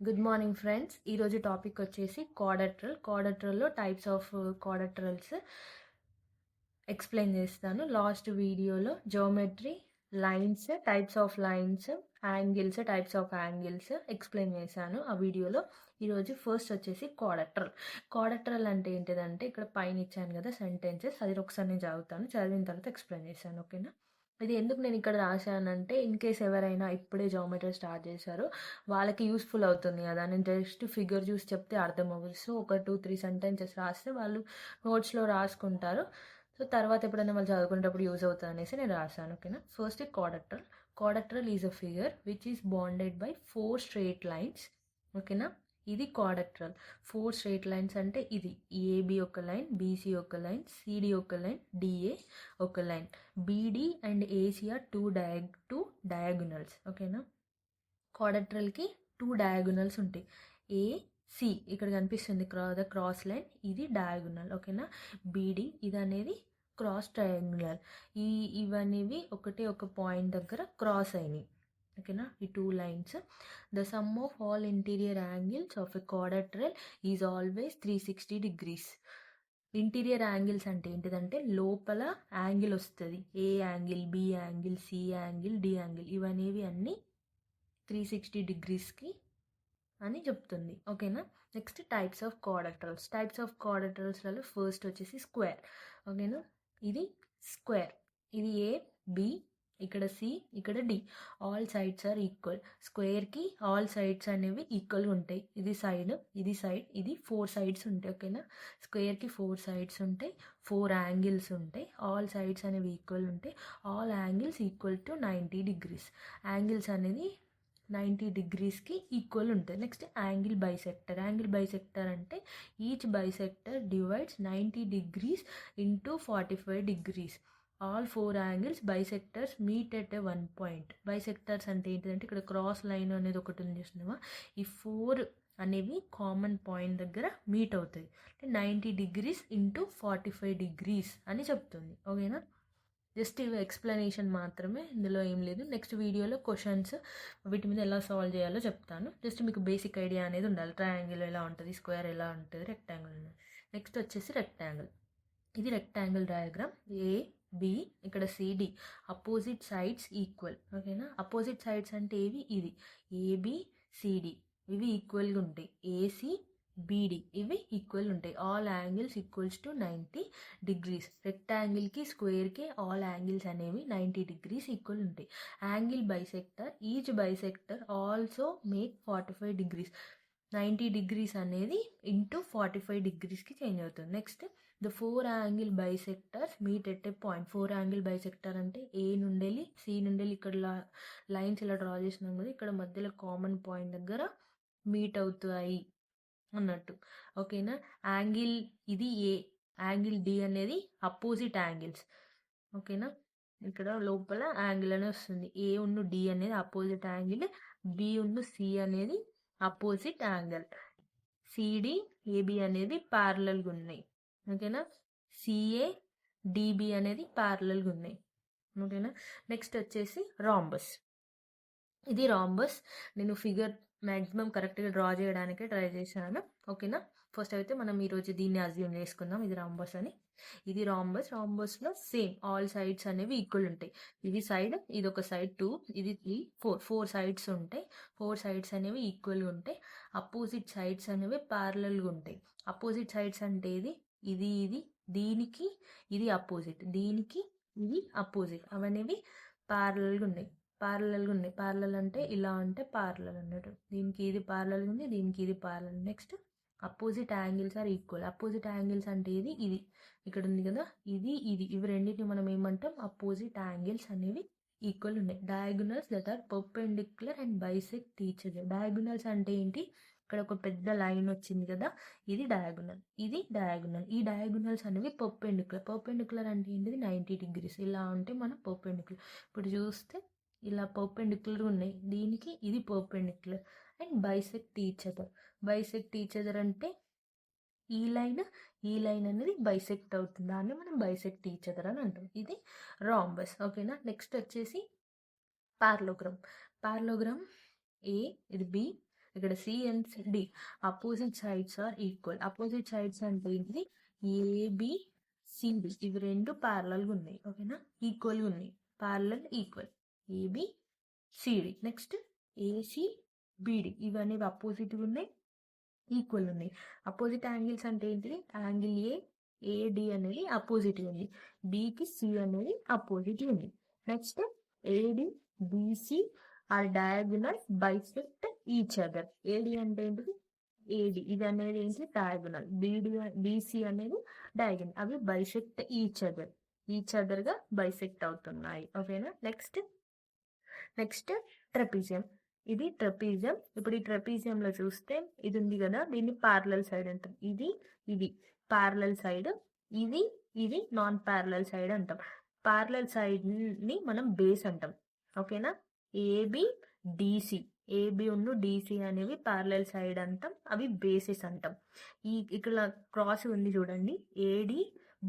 Good morning friends. ఈరోజు topic వచ్చేసి క్వాడ్రట్రల్లో types of క్వాడ్రట్రల్స్ explain చేస్తాను. లాస్ట్ వీడియోలో geometry, lines, types of lines, angles, types of angles explain చేశాను ఆ వీడియోలో. ఈరోజు ఫస్ట్ వచ్చేసి క్వాడ్రట్రల్ అంటే ఏంటిదంటే ఇక్కడ పైన ఇచ్చాను కదా సెంటెన్సెస్, అది ఒకసారి నేను చదివిన తర్వాత ఎక్స్ప్లెయిన్ చేశాను. ఓకేనా? ఇది ఎందుకు నేను ఇక్కడ రాశానంటే ఇన్ కేస్ ఎవరైనా ఇప్పుడే జియోమెట్రీ స్టార్ట్ చేశారో వాళ్ళకి యూస్ఫుల్ అవుతుంది కదా. నేను జస్ట్ ఫిగర్ చూసి చెప్తే అర్థం అవ్వదు. సో ఒక 2-3 సెంటెన్సెస్ రాస్తే వాళ్ళు నోట్స్లో రాసుకుంటారు. సో తర్వాత ఎప్పుడైనా వాళ్ళు చదువుకునేటప్పుడు యూజ్ అవుతుంది అనేసి నేను రాశాను. ఓకేనా? First quadrilateral is a figure which is bounded by 4 straight lines. ఓకేనా? ఇది క్వాడ్రట్రల్. 4 స్ట్రెయిట్ లైన్స్ అంటే ఇది ఏబి ఒక లైన్, బీసీ ఒక లైన్, సిడి ఒక లైన్, డిఏ ఒక line. B D and A C are two diagonals. ఓకేనా? క్వాడ్రట్రల్కి 2 డయాగోనల్స్ ఉంటాయి. ఏసి ఇక్కడ కనిపిస్తుంది ద క్రాస్ లైన్, ఇది డయాగోనల్. ఓకేనా? బీడి ఇది అనేది క్రాస్ ట్రయాంగులర్. ఇవనేవి ఒక పాయింట్ దగ్గర క్రాస్ అయినాయి. ఓకేనా? ఈ 2 lines. The sum of all interior angles of a quadrilateral is always 360 degrees. Interior angles అంటే ఏంటిదంటే లోపల యాంగిల్ వస్తుంది. A angle, B angle, C angle, D angle ఇవనేవి అన్నీ 360 డిగ్రీస్కి అని చెప్తుంది. ఓకేనా? నెక్స్ట్ టైప్స్ ఆఫ్ క్వాడ్రట్రల్స్లలో ఫస్ట్ వచ్చేసి స్క్వేర్. ఓకేనా? ఇది స్క్వేర్. ఇది ఏ, బి, ఇక్కడ సి, ఇక్కడ D. All sides are equal. స్క్వేర్కి ఆల్ సైడ్స్ అనేవి ఈక్వల్గా ఉంటాయి. ఇది సైడ్, ఇది సైడ్, ఇది 4 సైడ్స్ ఉంటాయి. ఓకేనా? స్క్వేర్కి 4 సైడ్స్ ఉంటాయి, 4 యాంగిల్స్ ఉంటాయి. ఆల్ సైడ్స్ అనేవి ఈక్వల్ ఉంటాయి. All angles equal to 90 degrees. Angles అనేది 90 డిగ్రీస్కి ఈక్వల్ ఉంటుంది. నెక్స్ట్ యాంగిల్ బైసెక్టర్ అంటే each bisector divides 90 degrees into 45 degrees. All 4 angles bisectors meet at a 1 point. Bisectors అంటే ఏంటిదంటే ఇక్కడ క్రాస్ లైన్ అనేది ఒకటి ఉంది చూసినావా, ఈ 4 అనేవి కామన్ పాయింట్ దగ్గర మీట్ అవుతాయి. అంటే 90 డిగ్రీస్ ఇంటూ 45 డిగ్రీస్ అని చెప్తుంది. ఓకేనా? జస్ట్ ఇవి ఎక్స్ప్లెనేషన్ మాత్రమే, ఇందులో ఏం లేదు. నెక్స్ట్ వీడియోలో క్వశ్చన్స్ వీటి మీద ఎలా సాల్వ్ చేయాలో చెప్తాను. జస్ట్ మీకు బేసిక్ ఐడియా అనేది ఉండాలి. ట్రయాంగిల్ ఎలా ఉంటుంది, స్క్వేర్ ఎలా ఉంటుంది, రెక్టాంగిల్. నెక్స్ట్ వచ్చేసి రెక్టాంగిల్. ఇది రెక్టాంగిల్ డయాగ్రామ్. ఏ, బి, ఇక్కడ సిడి అపోజిట్ సైడ్స్ ఈక్వల్. ఓకేనా? అపోజిట్ సైడ్స్ అంటే ఏవి, ఇది ఏబి, సిడి ఇవి ఈక్వల్గా ఉంటాయి. ఏసి, బీడి ఇవి ఈక్వల్ ఉంటాయి. All angles equals to 90 degrees. రెక్టాంగిల్కి స్క్వేర్కి ఆల్ యాంగిల్స్ అనేవి 90 డిగ్రీస్ ఈక్వల్ ఉంటాయి. Angle bisector, each bisector also make 45 degrees. 90 degrees అనేది ఇంటూ 45 డిగ్రీస్కి చేంజ్ అవుతుంది. Next the 4 angle bisectors meet at a point. 4 angle bisector అంటే ఏ నుండి సి నుండి ఇక్కడ లైన్స్ ఇలా డ్రా చేసినాం కదా, ఇక్కడ మధ్యలో కామన్ పాయింట్ దగ్గర మీట్ అవుతాయి అన్నట్టు. ఓకేనా? యాంగిల్ ఇది ఏ, యాంగిల్ డి అనేది అపోజిట్ యాంగిల్స్. ఓకేనా? ఇక్కడ లోపల యాంగిల్ అనేది వస్తుంది. ఏ ఉన్ను డి అనేది అపోజిట్ యాంగిల్, బి ఉన్ను సి అనేది అపోజిట్ యాంగిల్, సిడి ఏబి అనేది ప్యారలల్గా ఉన్నాయి. ఓకేనా? సిఏ డిబి అనేది ప్యారలల్గా ఉన్నాయి. ఓకేనా? నెక్స్ట్ వచ్చేసి రాంబస్. ఇది రాంబస్. నేను ఫిగర్ మ్యాక్సిమం కరెక్ట్గా డ్రా చేయడానికి ట్రై చేశాను. ఓకేనా? ఫస్ట్ అయితే మనం ఈరోజు దీన్ని అజ్యూమ్ చేసుకుందాం ఇది రాంబస్ అని. ఇది రాంబస్లో సేమ్ ఆల్ సైడ్స్ అనేవి ఈక్వల్ ఉంటాయి. ఇది సైడ్, ఇది ఒక సైడ్ 2, ఇది 3, 4 సైడ్స్ ఉంటాయి. 4 సైడ్స్ అనేవి ఈక్వల్గా ఉంటాయి. అపోజిట్ సైడ్స్ అనేవి ప్యారలల్గా ఉంటాయి. అపోజిట్ సైడ్స్ అంటే ఇది దీనికి ఇది అపోజిట్, దీనికి ఇది అపోజిట్, అవనేవి ప్యారలల్గా ఉన్నాయి. ప్యారలల్ అంటే ఇలా ఉంటే ప్యారలల్ అన్నట్టు. దీనికి ఇది ప్యారలల్ ఉంది, దీనికి ఇది parallel. Next opposite angles are equal. Opposite angles అంటే ఇది ఇక్కడ ఉంది కదా, ఇది ఇవి రెండింటిని మనం ఏమంటాం, అపోజిట్ యాంగిల్స్ అనేవి ఈక్వల్ ఉన్నాయి. Diagonals that are perpendicular and bisect each other. Diagonals అంటే ఏంటి, ఇక్కడ ఒక పెద్ద లైన్ వచ్చింది కదా, ఇది డయాగోనల్, ఇది డయాగోనల్. ఈ డయాగోనల్స్ అనేవి పర్పెండిక్యులర్ అంటే ఏంటిది, 90 డిగ్రీస్. ఇలా ఉంటే మనం పర్పెండిక్యులర్. ఇప్పుడు చూస్తే ఇలా పర్పెండిక్యులర్ ఉన్నాయి, దీనికి ఇది perpendicular. And bisect each other అంటే ఈ లైన్ అనేది బైసెక్ట్ అవుతుంది, దాన్ని మనం బైసెక్ట్ ఈచ్ అదర్ అని అంటాం. ఇది రాంబస్. ఓకేనా? నెక్స్ట్ వచ్చేసి పారలోగ్రామ్. ఏ, ఇది బి, ఇక్కడ C and D opposite sides are equal. Opposite sides అంటే ఏంటిది? ఏబి సిడి ఇవి రెండు ప్యారలల్గా ఉన్నాయి. ఓకేనా, ఈక్వల్గా ఉన్నాయి. Parallel equal A B C D. Next A C B D ఇవన్నీ అపోజిట్గా ఉన్నాయి, ఈక్వల్ ఉన్నాయి. అపోజిట్ యాంగిల్స్ అంటే ఏంటిది? యాంగిల్ ఏడి అనేది అపోజిట్ ఉంది, బికి సి అనేది అపోజిట్ ఉంది. Next A D B C are diagonal bisect each other. A D అంటే ఏంటిది? ఏడి ఇది అనేది ఏంటి? డయాగోనల్. బిసి అనేది డయాగోనల్. అవి బైసెక్ట్ ఈచ్ అదర్ గా బైసెక్ట్ అవుతున్నాయి. ఓకేనా. Next trapezium. ఇది ట్రెపీజియం. ఇప్పుడు ఈ ట్రెపీజియంలో చూస్తే ఇది ఉంది కదా, దీన్ని ప్యారలల్ సైడ్ అంటాం. ఇది ప్యారలల్ సైడ్, ఇది నాన్ ప్యారలల్ సైడ్ అంటాం. ప్యారలల్ సైడ్ ని మనం బేస్ అంటాం. ఓకేనా. ఏబి డిసి, ఏబి ఉన్ను డిసి అనేవి ప్యారలల్ సైడ్ అంటాం, అవి బేసెస్ అంటాం. ఇక్కడ క్రాస్ ఉంది చూడండి, ఏడి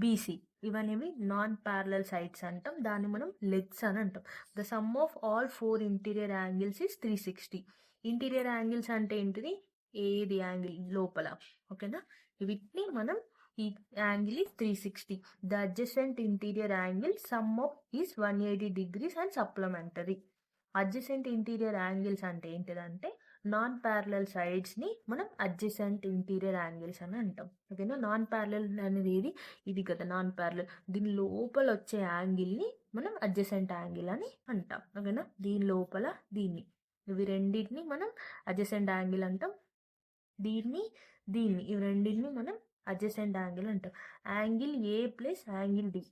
బీసీ ఇవనేవి నాన్ ప్యారలల్ సైడ్స్ అంటాం, దాన్ని మనం లెగ్స్ అని అంటాం. The sum of all 4 interior angles is 360. Interior angles అంటే ఏంటిది? ఏది యాంగిల్ లోపల. ఓకేనా, వీటిని మనం ఈ angle is 360. The adjacent interior angle sum of is 180 degrees and supplementary. Adjacent interior angles అంటే ఏంటిదంటే నాన్ ప్యారలల్ సైడ్స్ ని మనం అడ్జసెంట్ ఇంటీరియర్ యాంగిల్స్ అని అంటాం. ఓకేనా. నాన్ ప్యారలల్ అనేది ఇది కదా నాన్ ప్యారలల్, దీని లోపల వచ్చే యాంగిల్ ని మనం అడ్జసెంట్ యాంగిల్ అని అంటాం. ఓకేనా. దీని లోపల ఇవి రెండింటిని మనం అడ్జసెంట్ యాంగిల్ అంటాం. దీన్ని ఇవి రెండింటిని మనం అడ్జసెంట్ యాంగిల్ అంటాం. Angle A plus angle D,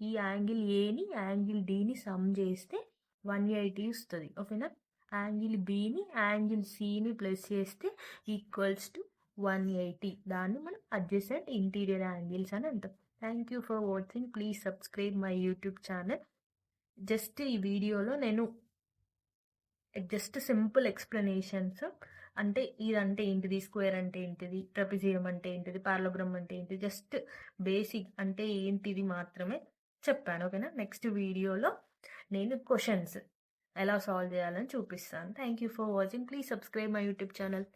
ఈ యాంగిల్ ఏని యాంగిల్ డిని సమ్ చేస్తే 180 వస్తుంది. ఓకేనా. యాంగిల్ బిని యాంగిల్ సిని ప్లస్ చేస్తే ఈక్వల్స్ టు 180. దాన్ని మనం అడ్జసెంట్ ఇంటీరియర్ యాంగిల్స్ అని అంటాం. Thank you for watching. Please subscribe my YouTube channel. Just ఈ వీడియోలో నేను జస్ట్ సింపుల్ ఎక్స్ప్లెనేషన్స్, అంటే ఇదంటే ఏంటిది, స్క్వేర్ అంటే ఏంటిది, ట్రెపిజియం అంటే ఏంటిది, పారలోగ్రామ్ అంటే ఏంటిది, జస్ట్ బేసిక్ అంటే ఏంటిది మాత్రమే చెప్పాను. ఓకేనా. నెక్స్ట్ వీడియోలో నేను క్వశ్చన్స్ ఎలా సాల్వ్ చేయాలని చూపిస్తాను. Thank you for watching. Please subscribe my YouTube channel.